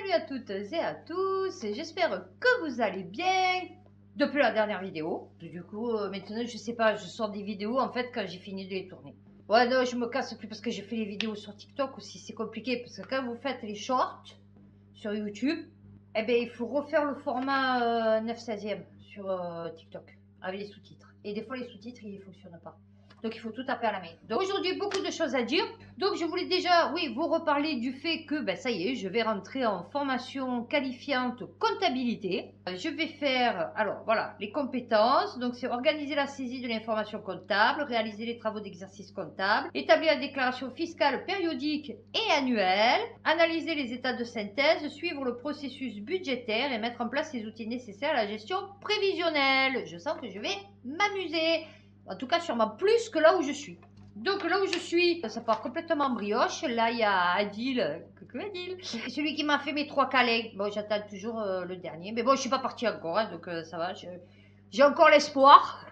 Salut à toutes et à tous, j'espère que vous allez bien depuis la dernière vidéo. Du coup, maintenant, je sais pas, je sors des vidéos en fait quand j'ai fini de les tourner. Ouais, non, je me casse plus parce que j'ai fait les vidéos sur TikTok aussi, c'est compliqué parce que quand vous faites les shorts sur YouTube, eh ben, il faut refaire le format 9/16e sur TikTok avec les sous-titres. Et des fois, les sous-titres, ils ne fonctionnent pas. Donc, il faut tout taper à la main. Donc, aujourd'hui, beaucoup de choses à dire. Donc, je voulais déjà, oui, vous reparler du fait que, ben, ça y est, je vais rentrer en formation qualifiante comptabilité. Je vais faire, alors, voilà, les compétences. Donc, c'est organiser la saisie de l'information comptable, réaliser les travaux d'exercice comptable, établir la déclaration fiscale périodique et annuelle, analyser les états de synthèse, suivre le processus budgétaire et mettre en place les outils nécessaires à la gestion prévisionnelle. Je sens que je vais m'amuser. En tout cas, sûrement plus que là où je suis. Donc là où je suis, ça part complètement brioche. Là, il y a Adil. Coucou Adil. Celui qui m'a fait mes 3 câlins. Bon, j'attends toujours le dernier. Mais bon, je ne suis pas partie encore, hein, donc ça va. J'ai encore l'espoir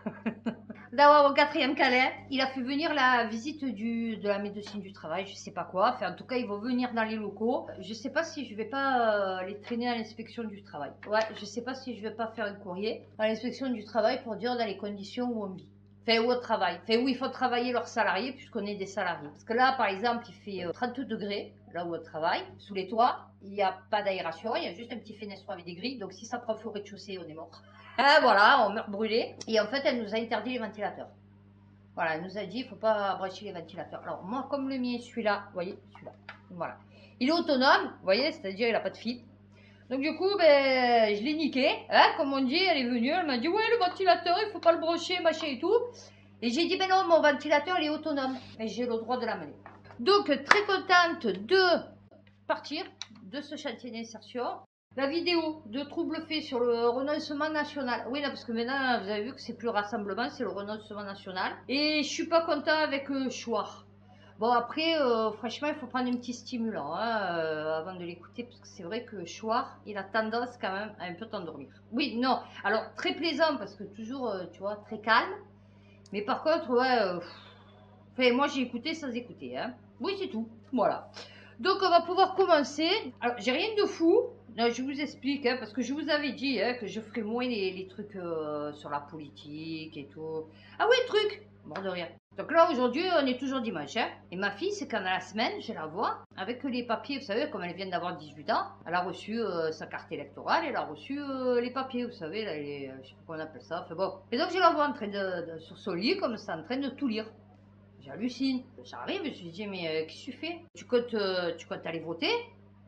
d'avoir mon 4e câlin. Il a fait venir la visite de la médecine du travail, je sais pas quoi. Enfin, en tout cas, ils vont venir dans les locaux. Je sais pas si je vais pas les traîner à l'inspection du travail. Ouais, je sais pas si je vais pas faire un courrier à l'inspection du travail pour dire dans les conditions où on vit. Enfin, où on travaille. Enfin, où il faut travailler leurs salariés puisqu'on est des salariés. Parce que là, par exemple, il fait 30 degrés, là où on travaille, sous les toits. Il n'y a pas d'aération, il y a juste un petit fenêtre avec des grilles. Donc, si ça prend feu au rez-de-chaussée, on est mort. Ah, voilà, on meurt brûlé. Et en fait, elle nous a interdit les ventilateurs. Voilà, elle nous a dit, il ne faut pas brancher les ventilateurs. Alors, moi, comme le mien, celui-là, vous voyez, celui-là, voilà. Il est autonome, vous voyez, c'est-à-dire il n'a pas de fil. Donc, du coup, ben, je l'ai niqué, hein, comme on dit, elle est venue, elle m'a dit, ouais, le ventilateur, il ne faut pas le brancher, machin et tout. Et j'ai dit, ben non, mon ventilateur, il est autonome. Et j'ai le droit de l'amener. Donc, très contente de partir de ce chantier d'insertion. La vidéo de troubles faits sur le renoncement national. Oui, là, parce que maintenant, vous avez vu que c'est plus rassemblement, c'est le renoncement national. Et je suis pas content avec Chouard. Bon, après, franchement, il faut prendre un petit stimulant hein, avant de l'écouter, parce que c'est vrai que Chouard, il a tendance quand même à un peu t'endormir. Oui, non, alors très plaisant, parce que toujours, tu vois, très calme. Mais par contre, ouais, enfin, moi j'ai écouté sans écouter. Hein. Oui, c'est tout. Voilà. Donc, on va pouvoir commencer. Alors, j'ai rien de fou. Non, je vous explique, hein, parce que je vous avais dit hein, que je ferais moins les trucs sur la politique et tout. Ah oui, truc mort de rire. Donc là, aujourd'hui, on est toujours dimanche. Hein, et ma fille, c'est quand dans la semaine, je la vois, avec les papiers, vous savez, comme elle vient d'avoir 18 ans, elle a reçu sa carte électorale, elle a reçu les papiers, vous savez, là, je sais pas comment on appelle ça. Enfin bon. Et donc, je la vois en train sur son lit, comme ça, en train de tout lire. J'hallucine. J'arrive, je lui dis, mais qu'est-ce que tu fais tu comptes aller voter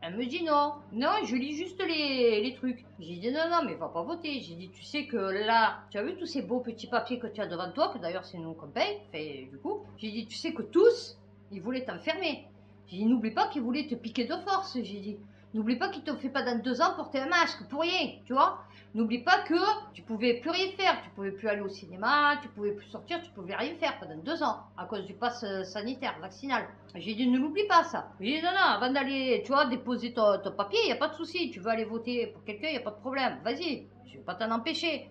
Elle me dit non. Non, je lis juste les trucs. J'ai dit non, non, mais va pas voter. J'ai dit, tu sais que là, tu as vu tous ces beaux petits papiers que tu as devant toi, que d'ailleurs c'est nous qu'on paye. Enfin, du coup, j'ai dit, tu sais que tous, ils voulaient t'enfermer. J'ai dit, n'oublie pas qu'ils voulaient te piquer de force. J'ai dit, n'oublie pas qu'ils t'ont fait pas dans 2 ans porter un masque pour rien, tu vois. N'oublie pas que tu pouvais plus rien faire, tu pouvais plus aller au cinéma, tu pouvais plus sortir, tu pouvais rien faire pendant 2 ans à cause du pass sanitaire, vaccinal. J'ai dit ne l'oublie pas ça. J'ai dit non, non, avant d'aller, tu vois, déposer ton papier, il n'y a pas de souci. Tu veux aller voter pour quelqu'un, il n'y a pas de problème. Vas-y, je ne vais pas t'en empêcher.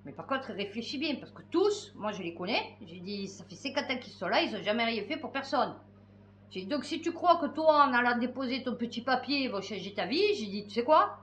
Mais par contre, réfléchis bien, parce que tous, moi je les connais, j'ai dit ça fait 50 ans qu'ils sont là, ils n'ont jamais rien fait pour personne. J'ai dit donc si tu crois que toi, en allant déposer ton petit papier, ils vont changer ta vie, j'ai dit tu sais quoi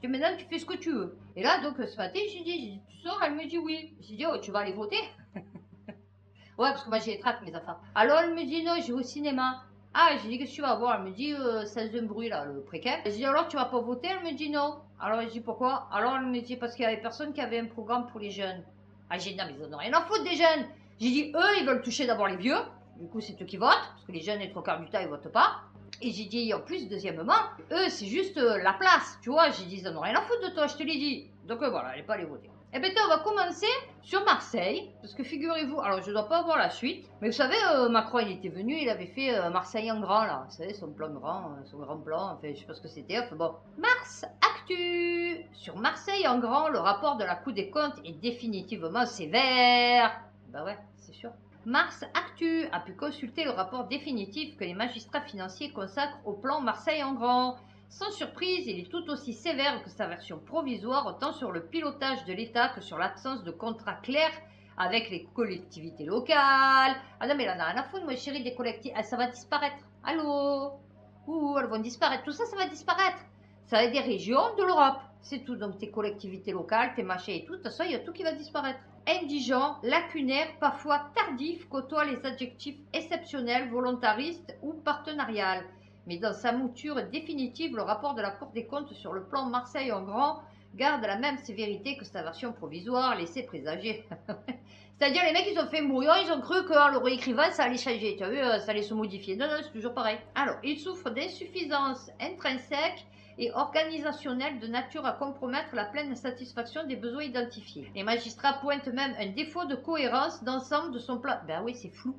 maintenant, tu fais ce que tu veux. Et là, donc, ce matin, j'ai dit, tu sors Elle me dit oui. J'ai dit, oh, tu vas aller voter Ouais, parce que moi, j'ai les tracts, mes enfants. Alors, elle me dit, non, je vais au cinéma. Ah, j'ai dit, qu'est-ce que tu vas voir Elle me dit, ça faisait un bruit, là, le précaire. J'ai dit, alors, tu vas pas voter Elle me dit, non. Alors, j'ai dit, pourquoi Alors, elle me dit, parce qu'il y avait personne qui avait un programme pour les jeunes. Ah, j'ai dit, non, mais ils en ont rien à foutre des jeunes. J'ai dit, eux, ils veulent toucher d'abord les vieux. Du coup, c'est eux qui votent, parce que les jeunes, les 3/4 du temps, ils votent pas. Et j'ai dit, en plus, deuxièmement, eux, c'est juste la place, tu vois. J'ai dit, ils en ont rien à foutre de toi, je te l'ai dit. Donc voilà, elle n'est pas allée voter. Et bien, on va commencer sur Marseille, parce que figurez-vous, alors je ne dois pas avoir la suite, mais vous savez, Macron, il était venu, il avait fait Marseille en grand, là. Vous savez, son plan grand, son grand plan, enfin, je sais pas ce que c'était, enfin bon. Mars Actu sur Marseille en grand, le rapport de la Cour des comptes est définitivement sévère. Ben ouais, c'est sûr. Mars Actu a pu consulter le rapport définitif que les magistrats financiers consacrent au plan Marseille en grand. Sans surprise, il est tout aussi sévère que sa version provisoire, tant sur le pilotage de l'État que sur l'absence de contrat clair avec les collectivités locales. Ah non, mais là, on a rien à foutre, moi chérie, des collectivités. Ah, ça va disparaître. Allô Ouh, elles vont disparaître. Tout ça, ça va disparaître. Ça va être des régions de l'Europe. C'est tout. Donc tes collectivités locales, tes machins et tout. De toute façon, il y a tout qui va disparaître. Indigent, lacunaire, parfois tardif, côtoie les adjectifs exceptionnels, volontaristes ou partenarial. Mais dans sa mouture définitive, le rapport de la Cour des comptes sur le plan Marseille en grand garde la même sévérité que sa version provisoire laissée présager. C'est-à-dire, les mecs, ils ont fait mouillon, ils ont cru qu'en le réécrivant, ça allait changer. Tu as vu, ça allait se modifier. Non, non, c'est toujours pareil. Alors, il souffre d'insuffisance intrinsèque et organisationnelle de nature à compromettre la pleine satisfaction des besoins identifiés. Les magistrats pointent même un défaut de cohérence d'ensemble de son plan. Ben oui, c'est flou.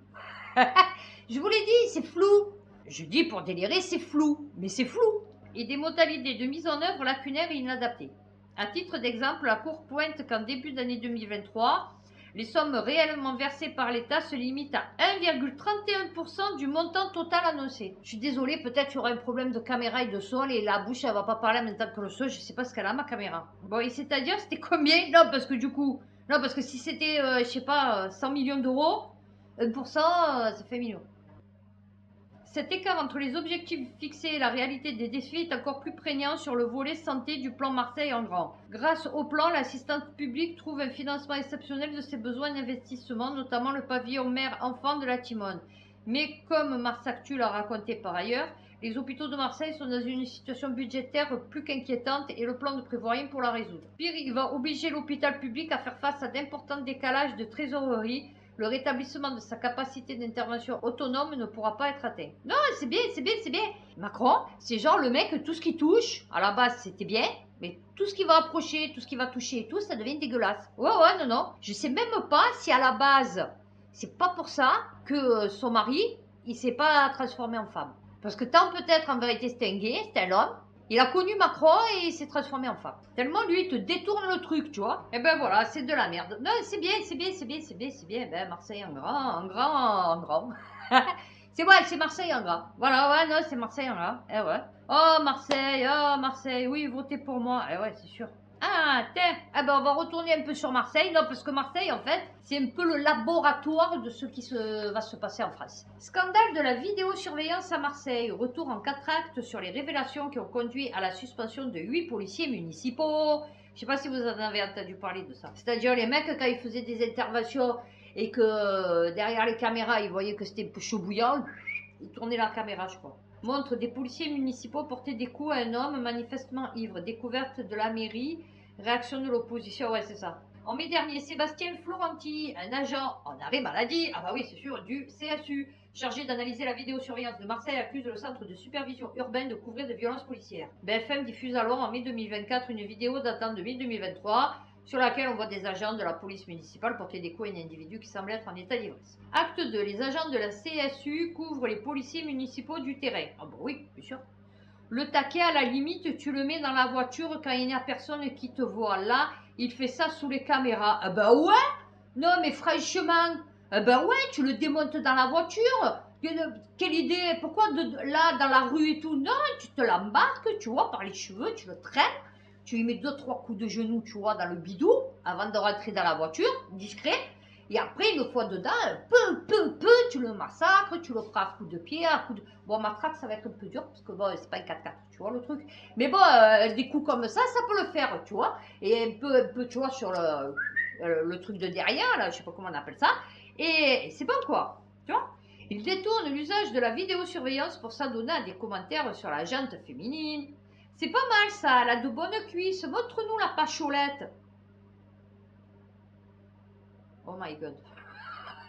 Je vous l'ai dit, c'est flou. Je dis pour délirer, c'est flou, mais c'est flou. Et des modalités de mise en œuvre lacunaires et inadaptées. À titre d'exemple, la Cour pointe qu'en début d'année 2023, les sommes réellement versées par l'État se limitent à 1,31% du montant total annoncé. Je suis désolée, peut-être qu'il y aura un problème de caméra et de son et la bouche, elle va pas parler en même temps que le son. Je sais pas ce qu'elle a, ma caméra. Bon, et c'est-à-dire, c'était combien? Non, parce que du coup, non, parce que si c'était, je sais pas, 100 millions d'euros, 1%, ça fait millions. Cet écart entre les objectifs fixés et la réalité des défis est encore plus prégnant sur le volet santé du plan Marseille en grand. Grâce au plan, l'assistance publique trouve un financement exceptionnel de ses besoins d'investissement, notamment le pavillon mère-enfant de la Timone. Mais comme Marsactu l'a raconté par ailleurs, les hôpitaux de Marseille sont dans une situation budgétaire plus qu'inquiétante et le plan ne prévoit rien pour la résoudre. Pire, il va obliger l'hôpital public à faire face à d'importants décalages de trésorerie. Le rétablissement de sa capacité d'intervention autonome ne pourra pas être atteint. Non, c'est bien, c'est bien, c'est bien. Macron, c'est genre le mec, tout ce qui touche, à la base c'était bien, mais tout ce qui va approcher, tout ce qui va toucher et tout, ça devient dégueulasse. Ouais, non, non. Je sais même pas si à la base, c'est pas pour ça que son mari, il s'est pas transformé en femme. Parce que tant peut-être en vérité c'était un gay, c'était un homme, il a connu Macron et il s'est transformé en femme. Tellement lui, il te détourne le truc, tu vois. Et ben voilà, c'est de la merde. Non, c'est bien, c'est bien, c'est bien, c'est bien, c'est bien. Ben Marseille en grand, en grand, en grand. C'est ouais, c'est Marseille en grand. Voilà, ouais, non, c'est Marseille en grand. Eh ouais. Oh Marseille, oui, votez pour moi. Eh ouais, c'est sûr. Ah, tiens, eh ben on va retourner un peu sur Marseille, non, parce que Marseille, en fait, c'est un peu le laboratoire de ce qui va se passer en France. Scandale de la vidéosurveillance à Marseille, retour en 4 actes sur les révélations qui ont conduit à la suspension de 8 policiers municipaux. Je sais pas si vous en avez entendu parler de ça. C'est-à-dire les mecs, quand ils faisaient des interventions et que derrière les caméras, ils voyaient que c'était un peu chaud bouillant, ils tournaient la caméra, je crois. Montre des policiers municipaux porter des coups à un homme manifestement ivre. Découverte de la mairie. Réaction de l'opposition. Ouais, c'est ça. En mai dernier, Sébastien Florenti, un agent en arrêt maladie, ah bah oui, c'est sûr, du CSU, chargé d'analyser la vidéosurveillance de Marseille, accuse le centre de supervision urbaine de couvrir des violences policières. BFM diffuse alors en mai 2024 une vidéo datant de mai 2023 sur laquelle on voit des agents de la police municipale porter des coups à un individu qui semble être en état d'ivresse. Acte 2. Les agents de la CSU couvrent les policiers municipaux du terrain. Ah bah oui, bien sûr. Le taquet, à la limite, tu le mets dans la voiture quand il n'y a personne qui te voit. Là, il fait ça sous les caméras. Ah bah ouais. Non mais franchement, ah bah ouais, tu le démontes dans la voiture. Quelle idée. Pourquoi là, dans la rue et tout? Non, tu te l'embarques, tu vois, par les cheveux, tu le traînes. Tu lui mets 2-3 coups de genoux, tu vois, dans le bidou, avant de rentrer dans la voiture, discret. Et après, une fois dedans, tu le massacres, tu le prends à coups de pied, à coups de... Bon, matraque, ça va être un peu dur, parce que bon, c'est pas un 4x4, tu vois, le truc. Mais bon, des coups comme ça peut le faire, tu vois. Et un peu, tu vois, sur le truc de derrière, là, je sais pas comment on appelle ça. Et c'est bon, quoi, tu vois. Il détourne l'usage de la vidéosurveillance pour s'adonner à des commentaires sur la jante féminine. C'est pas mal ça, elle a de bonnes cuisses. Montre-nous la pacholette. Oh my god.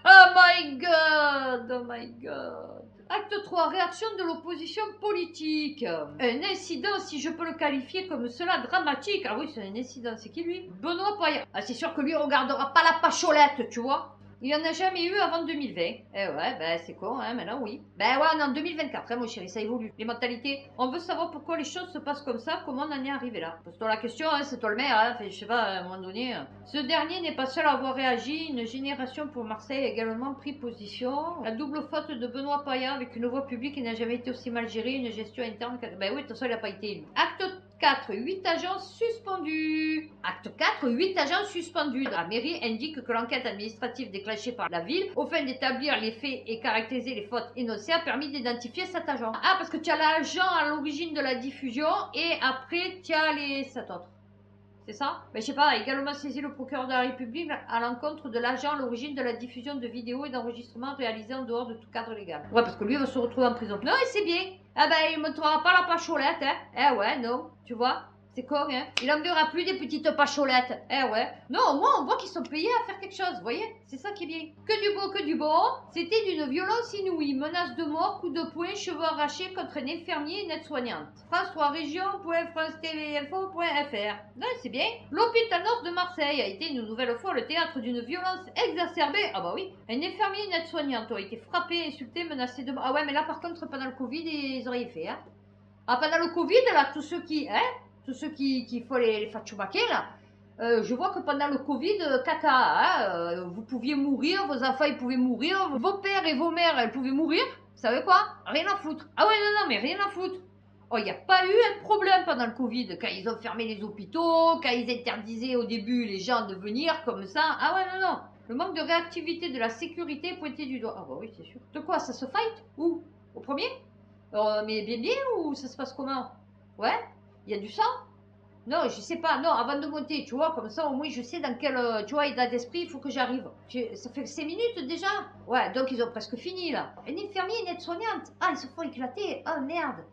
Oh my god. Oh my god. Acte 3. Réaction de l'opposition politique. Un incident, si je peux le qualifier comme cela, dramatique. Ah oui, c'est un incident. C'est qui lui? Benoît Payan. Ah, c'est sûr que lui, il regardera pas la pacholette, tu vois. Il n'y en a jamais eu avant 2020. Eh ouais, ben c'est con, hein, maintenant oui. Ben ouais, on est en 2024, hein, mon chéri, ça évolue. Les mentalités. On veut savoir pourquoi les choses se passent comme ça, comment on en est arrivé là. Pose-toi la question, hein, c'est toi le maire, hein, fait, je sais pas, à un moment donné. Ce dernier n'est pas seul à avoir réagi. Une génération pour Marseille a également pris position. La double faute de Benoît Payan avec une voie publique qui n'a jamais été aussi mal gérée, une gestion interne. Ben oui, de toute façon, il n'a pas été élu. Acte 4. 8 agents suspendus. Acte 4. 8 agents suspendus. La mairie indique que l'enquête administrative déclenchée par la ville au fin d'établir les faits et caractériser les fautes énoncées a permis d'identifier cet agent. Ah, parce que tu as l'agent à l'origine de la diffusion et après tu as les 7 autres. C'est ça? Mais je sais pas, également saisi le procureur de la République à l'encontre de l'agent à l'origine de la diffusion de vidéos et d'enregistrements réalisés en dehors de tout cadre légal. Ouais, parce que lui, il va se retrouver en prison. Non, et c'est bien. Ah ben, il ne montrera pas la pacholette, hein. Eh ouais, non, tu vois. C'est con, hein. Il n'enverra plus des petites pacholettes. Eh ouais. Non, au moins, on voit qu'ils sont payés à faire quelque chose, vous voyez. C'est ça qui est bien. Que du beau, que du bon. C'était d'une violence inouïe. Menace de mort, coup de poing, cheveux arrachés contre un infirmier et une aide-soignante. France3région.francetvinfo.fr. Non, c'est bien. L'hôpital Nord de Marseille a été une nouvelle fois le théâtre d'une violence exacerbée. Ah bah oui. Un infirmier et une aide-soignante ont été frappés, insultés, menacés de mort. Ah ouais, mais là, par contre, pendant le Covid, ils ont rien fait, hein. Ah, pendant le Covid, là, tous ceux qui font les fatchoumaquets, là, je vois que pendant le Covid, caca, hein, vous pouviez mourir, vos enfants, ils pouvaient mourir, vos pères et vos mères, elles pouvaient mourir. Vous savez quoi? Rien à foutre. Ah ouais, non, mais rien à foutre. Oh, il n'y a pas eu un problème pendant le Covid, quand ils ont fermé les hôpitaux, quand ils interdisaient au début les gens de venir comme ça. Ah ouais, non. Le manque de réactivité de la sécurité pointé du doigt. Ah bah oui, c'est sûr. De quoi? Ça se fight? Où? Au premier? Mais bien ou ça se passe comment? Ouais? Il y a du sang? Non, je sais pas. Non, avant de monter, tu vois, comme ça au moins je sais dans quel tu vois, état d'esprit il faut que j'arrive. Ça fait 5 minutes déjà? Ouais, donc ils ont presque fini là. Un infirmier, une aide-soignante. Ah, ils se font éclater. Ah, merde.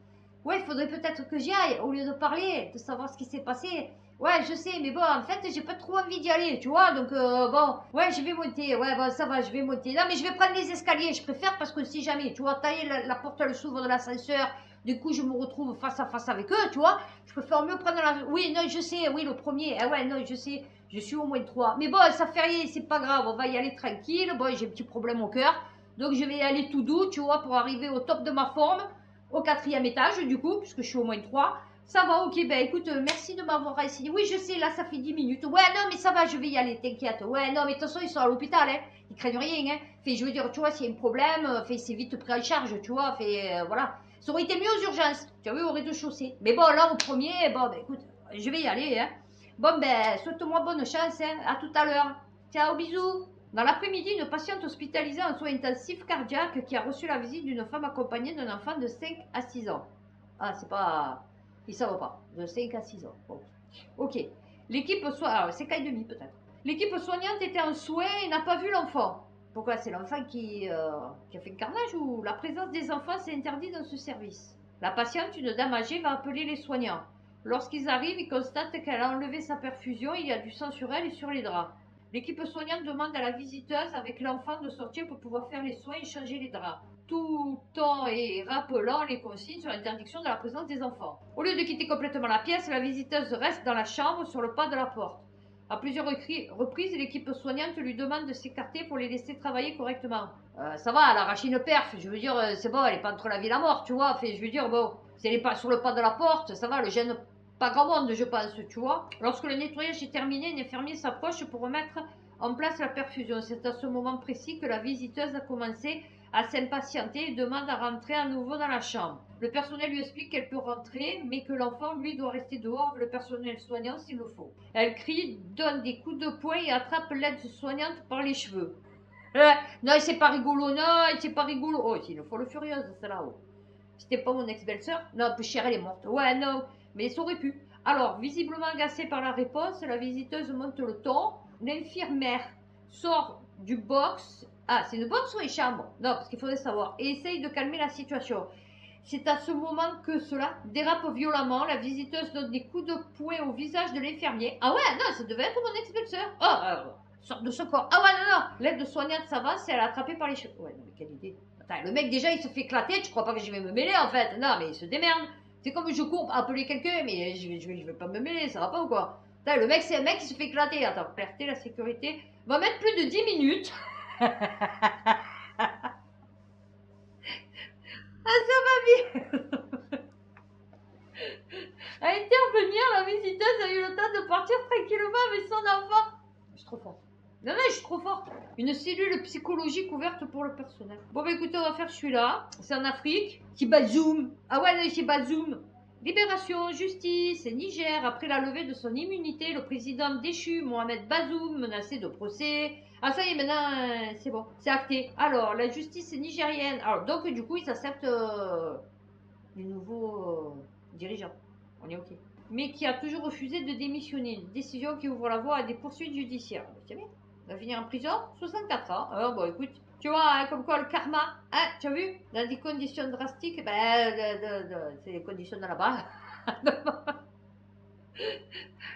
Ouais, il faudrait peut-être que j'y aille au lieu de parler, de savoir ce qui s'est passé. Ouais, je sais, mais bon, en fait, j'ai pas trop envie d'y aller, tu vois, donc bon, ouais, je vais monter, ouais, bon, ça va, je vais monter. Non, mais je vais prendre les escaliers, je préfère parce que si jamais, tu vois, tailler la porte, elle s'ouvre de l'ascenseur, du coup, je me retrouve face à face avec eux, tu vois, je préfère mieux prendre la... Oui, non, je sais, oui, le premier, ah ouais, non, je sais, je suis au moins 3. Mais bon, ça fait rien, c'est pas grave, on va y aller tranquille, bon, j'ai un petit problème au cœur, donc je vais y aller tout doux, tu vois, pour arriver au top de ma forme, au 4e étage, du coup, puisque je suis au moins 3. Ça va, ok, ben écoute, merci de m'avoir essayé. Oui, je sais, là, ça fait 10 minutes. Ouais, non, mais ça va, je vais y aller, t'inquiète. Ouais, non, mais de toute façon, ils sont à l'hôpital, hein. Ils craignent rien, hein. Fait, je veux dire, tu vois, s'il y a un problème, fait, c'est vite pris en charge, tu vois. Fait, voilà. Ça aurait été mieux aux urgences, tu as vu, au rez-de-chaussée. Mais bon, là, au premier, bon, ben écoute, je vais y aller, hein. Bon, ben, souhaite-moi bonne chance, hein. À tout à l'heure. Ciao, bisous. Dans l'après-midi, une patiente hospitalisée en soins intensifs cardiaques qui a reçu la visite d'une femme accompagnée d'un enfant de 5 à 6 ans. Ah, c'est pas... Ils ne savent pas. De 5 à 6 ans. Bon. Ok. L'équipe soignante... 5 ans et demi peut-être. L'équipe soignante était en soins et n'a pas vu l'enfant. Pourquoi? C'est l'enfant qui a fait le carnage ou la présence des enfants s'est interdite dans ce service? La patiente, une dame âgée, va appeler les soignants. Lorsqu'ils arrivent, ils constatent qu'elle a enlevé sa perfusion. Il y a du sang sur elle et sur les draps. L'équipe soignante demande à la visiteuse avec l'enfant de sortir pour pouvoir faire les soins et changer les draps, tout en et rappelant les consignes sur l'interdiction de la présence des enfants. Au lieu de quitter complètement la pièce, la visiteuse reste dans la chambre sur le pas de la porte. À plusieurs reprises, l'équipe soignante lui demande de s'écarter pour les laisser travailler correctement. Ça va, elle arrache une perf, je veux dire, c'est bon, elle n'est pas entre la vie et la mort, tu vois. Fait, je veux dire, bon, si elle n'est pas sur le pas de la porte, ça va, le gêne pas grand monde, je pense, tu vois. Lorsque le nettoyage est terminé, un infirmier s'approche pour remettre en place la perfusion. C'est à ce moment précis que la visiteuse a commencé à s'impatienter et demande à rentrer à nouveau dans la chambre. Le personnel lui explique qu'elle peut rentrer, mais que l'enfant, lui, doit rester dehors avec le personnel soignant s'il le faut. Elle crie, donne des coups de poing et attrape l'aide-soignante par les cheveux. Non, c'est pas rigolo, non, c'est pas rigolo. Oh, c'est une folle furieuse, celle-là. Oh. C'était pas mon ex-belle-sœur? Non, plus chère, elle est morte. Ouais, non, mais ça aurait pu. Alors, visiblement agacée par la réponse, la visiteuse monte le ton. L'infirmière sort du box. Ah, c'est une box ou une chambre? Non, parce qu'il faudrait savoir. Et essaye de calmer la situation. C'est à ce moment que cela dérape violemment. La visiteuse donne des coups de poing au visage de l'infirmier. Ah ouais, non, ça devait être mon ex-belle-sœur. Oh, sort de ce corps. Ah ouais, non. L'aide-soignante s'avance et elle est attrapée par les cheveux. Ouais, non, mais quelle idée. Attends, le mec déjà il se fait éclater, tu crois pas que je vais me mêler en fait? Non, mais il se démerde. C'est comme je cours appeler quelqu'un, mais je vais pas me mêler, ça va pas ou quoi? Attends, le mec c'est un mec qui se fait éclater. Attends, perter la sécurité. On va mettre plus de 10 minutes. Ah, ça va bien. À intervenir, la visiteuse a eu le temps de partir tranquillement avec son enfant. Je suis trop forte. Non, je suis trop forte. Une cellule psychologique ouverte pour le personnel. Bon, bah écoutez, on va faire celui-là. C'est en Afrique. C'est Bazoum. Ah ouais, non, c'est Bazoum. Libération, justice, Niger, après la levée de son immunité, le président déchu Mohamed Bazoum menacé de procès. Ah ça y est, maintenant c'est bon, c'est acté. Alors, la justice nigérienne. Alors, donc du coup, ils acceptent les nouveaux dirigeants. On est ok. Mais qui a toujours refusé de démissionner. Une décision qui ouvre la voie à des poursuites judiciaires. C'est bien. Il va finir en prison, 64 ans. Alors bon, écoute, tu vois, hein, comme quoi le karma, hein, tu as vu, dans des conditions drastiques, c'est les conditions de là-bas.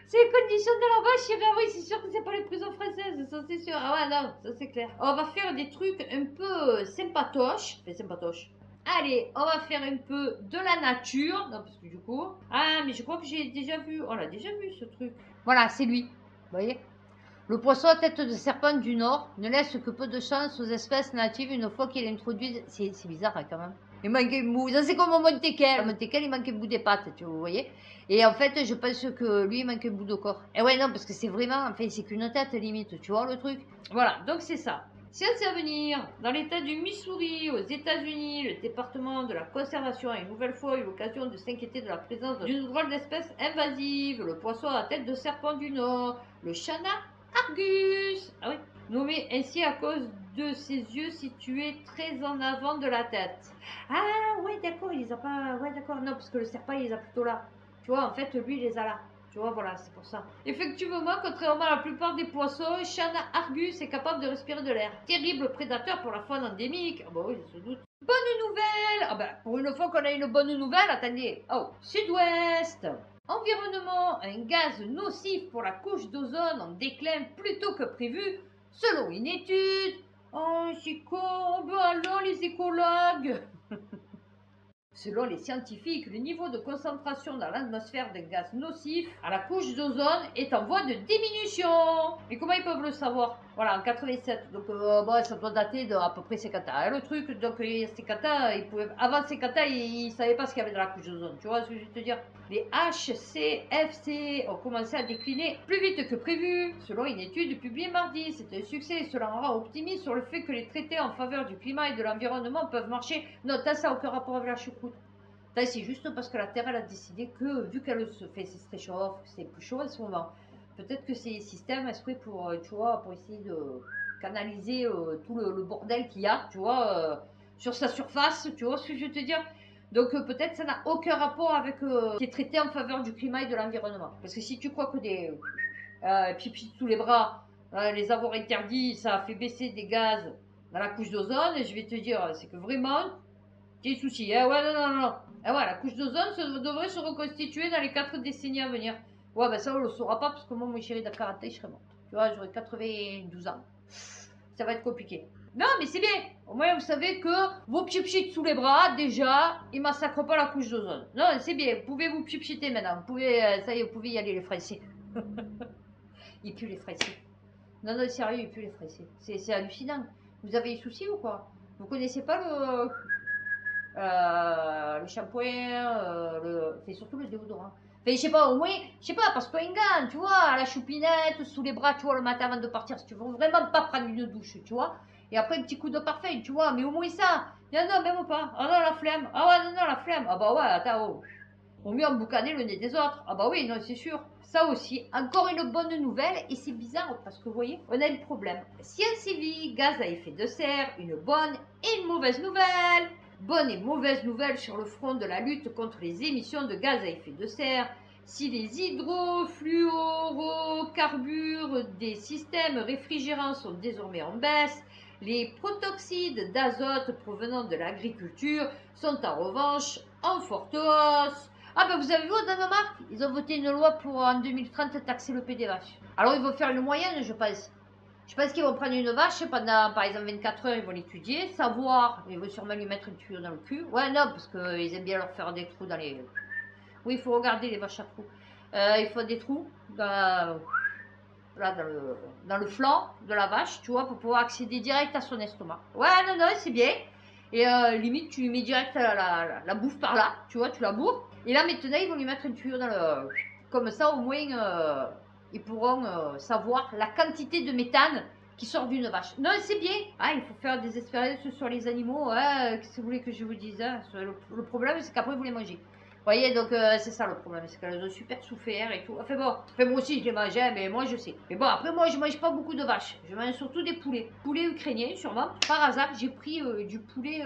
C'est les conditions de là-bas, chérie. Ah oui, c'est sûr que c'est pas les prisons françaises, ça c'est sûr. Ah ouais, non, ça c'est clair. On va faire des trucs un peu sympatoches. Enfin, sympatoches. Allez, on va faire un peu de la nature. Non, parce que du coup. Ah, mais je crois que j'ai déjà vu. On l'a déjà vu ce truc. Voilà, c'est lui. Vous voyez? Le poisson à tête de serpent du Nord ne laisse que peu de chance aux espèces natives une fois qu'il est introduit. C'est bizarre hein, quand même. Il manque un bout. Ça c'est comme au Montequel. Au Montequel, il manque un bout des pattes, vous voyez. Et en fait, je pense que lui, il manque un bout de corps. Et ouais, non, parce que c'est vraiment. Enfin, c'est qu'une tête limite, tu vois le truc. Voilà, donc c'est ça. Science à venir. Dans l'état du Missouri, aux États-Unis, le département de la conservation a une nouvelle fois eu l'occasion de s'inquiéter de la présence d'une drôle d'espèce invasive, le poisson à tête de serpent du Nord, le Chana Argus. Ah oui, nommé ainsi à cause de ses yeux situés très en avant de la tête. Ah ouais, d'accord, il les a pas. Ouais, d'accord, non, parce que le serpent, il les a plutôt là. Tu vois, en fait, lui, il les a là. Tu vois, voilà, c'est pour ça. Effectivement, contrairement à la plupart des poissons, Chana Argus est capable de respirer de l'air. Terrible prédateur pour la faune endémique. Ah bah oui, ça se doute. Bonne nouvelle. Ah bah, pour une fois qu'on a une bonne nouvelle, attendez. Oh, Sud-Ouest. Environnement, un gaz nocif pour la couche d'ozone en déclin plus tôt que prévu, selon une étude. Oh, c'est con, ben alors les écologues. Selon les scientifiques, le niveau de concentration dans l'atmosphère d'un gaz nocif à la couche d'ozone est en voie de diminution. Mais comment ils peuvent le savoir? Voilà, en 87. Donc, bon, ça doit dater de à peu près ces cata. Le truc, donc, ces cata, avant ces cata, ils ne savaient pas ce qu'il y avait dans la couche d'ozone. Tu vois ce que je veux te dire? Les HCFC ont commencé à décliner plus vite que prévu. Selon une étude publiée mardi, c'est un succès. Cela rend optimiste sur le fait que les traités en faveur du climat et de l'environnement peuvent marcher. Non, ça n'a aucun rapport avec la choucroute. C'est juste parce que la Terre, elle a décidé que, vu qu'elle se réchauffe, que c'est plus chaud en ce moment, peut-être que ces systèmes exprès pour, tu vois, pour essayer de canaliser tout le bordel qu'il y a, tu vois, sur sa surface, tu vois ce que je veux te dire? Donc peut-être ça n'a aucun rapport avec les traités en faveur du climat et de l'environnement. Parce que si tu crois que des pipi sous les bras, les avoir interdits, ça a fait baisser des gaz dans la couche d'ozone, je vais te dire, c'est que vraiment, des soucis. Ah ouais, non, non, non. Ah ouais, la couche d'ozone devrait se reconstituer dans les 4 décennies à venir. Ouais, ben ça, on le saura pas parce que moi, mon chéri, de 40 je serais morte. Tu vois, j'aurais 92 ans. Ça va être compliqué. Non, mais c'est bien. Au moins, vous savez que vos pchit sous les bras, déjà, ils massacrent pas la couche d'ozone. Non, c'est bien. Vous pouvez vous pchiter maintenant. Vous pouvez, ça y est, vous pouvez y aller, les Français. Il pue les Français. Non, non, sérieux, il pue les Français. C'est hallucinant. Vous avez des soucis ou quoi? Vous connaissez pas le shampoing, c'est surtout le déodorant. Enfin, je sais pas, au moins, je sais pas, passe-toi une gant, tu vois, à la choupinette, sous les bras, tu vois, le matin avant de partir, si tu veux vraiment pas prendre une douche, tu vois. Et après, un petit coup de parfum, tu vois, mais au moins ça. Non, non, même pas. Ah non, la flemme. Ah ouais, non, non, la flemme. Ah bah ouais, attends, oh. Au mieux emboucaner le nez des autres. Ah bah oui, non, c'est sûr. Ça aussi, encore une bonne nouvelle, et c'est bizarre parce que vous voyez, on a un problème. Science et vie, gaz à effet de serre, une bonne et une mauvaise nouvelle. Bonne et mauvaise nouvelle sur le front de la lutte contre les émissions de gaz à effet de serre. Si les hydrofluorocarbures des systèmes réfrigérants sont désormais en baisse, les protoxydes d'azote provenant de l'agriculture sont en revanche en forte hausse. Ah ben vous avez vu au Danemark, ils ont voté une loi pour en 2030 taxer le PD vache. Alors ils vont faire une moyenne, je pense. Je pense qu'ils vont prendre une vache pendant, par exemple, 24 heures, ils vont l'étudier, savoir, ils vont sûrement lui mettre une tuyau dans le cul. Ouais, non, parce qu'ils aiment bien leur faire des trous dans les... Oui, il faut regarder les vaches à trous. Il faut des trous dans, là, dans le flanc de la vache, tu vois, pour pouvoir accéder direct à son estomac. Ouais, non, non, c'est bien. Et limite, tu lui mets direct la bouffe par là, tu vois, tu la bourres. Et là, maintenant, ils vont lui mettre une tuyau dans le... Comme ça, au moins... ils pourront savoir la quantité de méthane qui sort d'une vache. Non, c'est bien. Ah, il faut faire des expériences sur les animaux. Qu'est-ce que vous voulez que je vous dise hein? Le problème, c'est qu'après, vous les mangez. voyez, donc c'est ça le problème, c'est qu'elles ont super souffert et tout. Enfin bon, moi aussi je les mangeais, mais moi je sais. Mais bon, après moi je mange pas beaucoup de vaches, je mange surtout des poulets. Poulet ukrainien sûrement. Par hasard, j'ai pris du poulet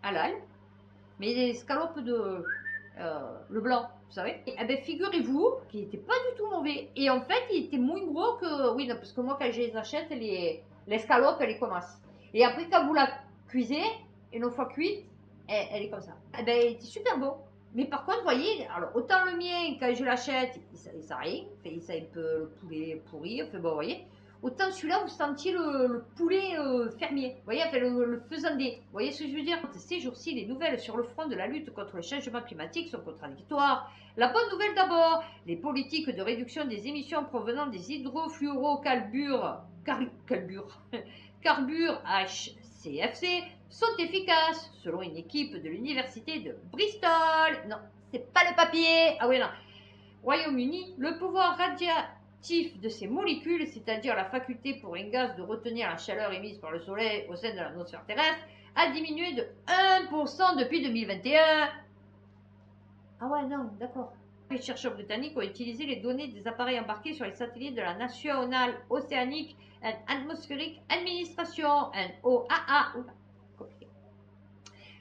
halal, mais des escalopes de le blanc, vous savez. Et ben figurez-vous qu'il était pas du tout mauvais. Et en fait, il était moins gros que... Oui, non, parce que moi quand je les achète, l'escalope, elle est comme ça. Et après, quand vous la cuisez, une fois cuite, elle est comme ça. Et ben, il était super bon. Mais par contre, vous voyez, alors autant le mien, quand je l'achète, il sent rien. Enfin, il sent un peu le poulet pourri. Enfin bon, vous voyez. Autant celui-là, vous sentiez le poulet fermier. Vous voyez, enfin, le faisandé. Vous voyez ce que je veux dire? Ces jours-ci, les nouvelles sur le front de la lutte contre le changement climatique sont contradictoires. La bonne nouvelle d'abord, les politiques de réduction des émissions provenant des hydrofluorocarbures carbures HCFC sont efficaces, selon une équipe de l'université de Bristol. Non, c'est pas le papier. Ah oui, non. Royaume-Uni, le pouvoir radiatif de ces molécules, c'est-à-dire la faculté pour un gaz de retenir la chaleur émise par le soleil au sein de l'atmosphère terrestre, a diminué de 1% depuis 2021. Ah ouais, non, d'accord. Les chercheurs britanniques ont utilisé les données des appareils embarqués sur les satellites de la National Oceanic and Atmospheric Administration, NOAA,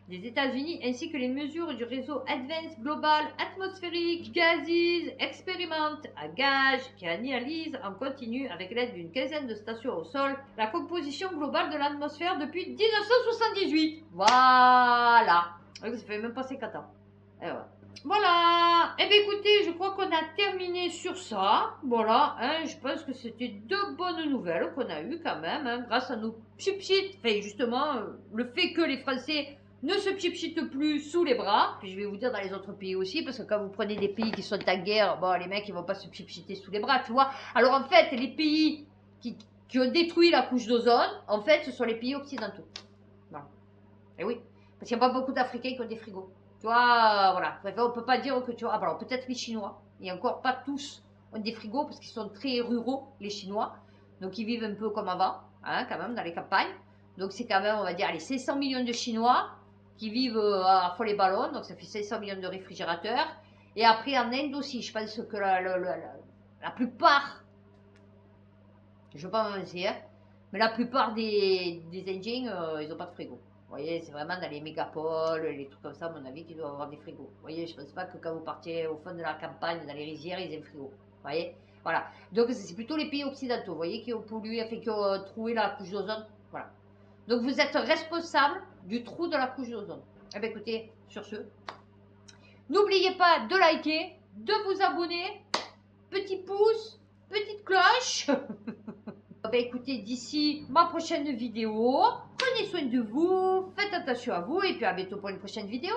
des États-Unis, ainsi que les mesures du réseau Advanced Global Atmospheric Gases Experiment à gage qui analyse en continu avec l'aide d'une quinzaine de stations au sol la composition globale de l'atmosphère depuis 1978. Voilà. Ça fait même pas 50 ans. Et ouais. Voilà. Eh bien écoutez, je crois qu'on a terminé sur ça. Voilà, hein, je pense que c'était deux bonnes nouvelles qu'on a eues quand même, hein, grâce à nos pchit-pchit. Enfin justement, le fait que les Français ne se pchit-pchitent plus sous les bras. Puis je vais vous dire dans les autres pays aussi, parce que quand vous prenez des pays qui sont en guerre, bon, les mecs ils vont pas se pchit-pchiter sous les bras, tu vois. Alors en fait, les pays qui ont détruit la couche d'ozone, en fait, ce sont les pays occidentaux. Voilà. Et oui, parce qu'il n'y a pas beaucoup d'Africains qui ont des frigos. Tu vois, voilà. Enfin, on peut pas dire que tu vois. Alors peut-être les Chinois. Et encore pas tous ont des frigos parce qu'ils sont très ruraux, les Chinois. Donc ils vivent un peu comme avant, hein, quand même, dans les campagnes. Donc c'est quand même, on va dire, les 500 millions de Chinois qui vivent à Follet-Ballon. Donc ça fait 500 millions de réfrigérateurs. Et après en Inde aussi, je pense que la plupart, je ne veux pas m'avancer, hein, mais la plupart des Indiens, ils n'ont pas de frigo. Vous voyez, c'est vraiment dans les mégapoles, les trucs comme ça, à mon avis, qu'ils doivent avoir des frigos. Vous voyez, je ne pense pas que quand vous partiez au fond de la campagne, dans les rizières, ils aient un frigo. Vous voyez, voilà. Donc, c'est plutôt les pays occidentaux, vous voyez, qui ont pollué, enfin, qui ont troué la couche d'ozone. Voilà. Donc, vous êtes responsable du trou de la couche d'ozone. Eh bien, écoutez, sur ce, n'oubliez pas de liker, de vous abonner, petit pouce, petite cloche. Ben écoutez, d'ici ma prochaine vidéo, prenez soin de vous, faites attention à vous et puis à bientôt pour une prochaine vidéo.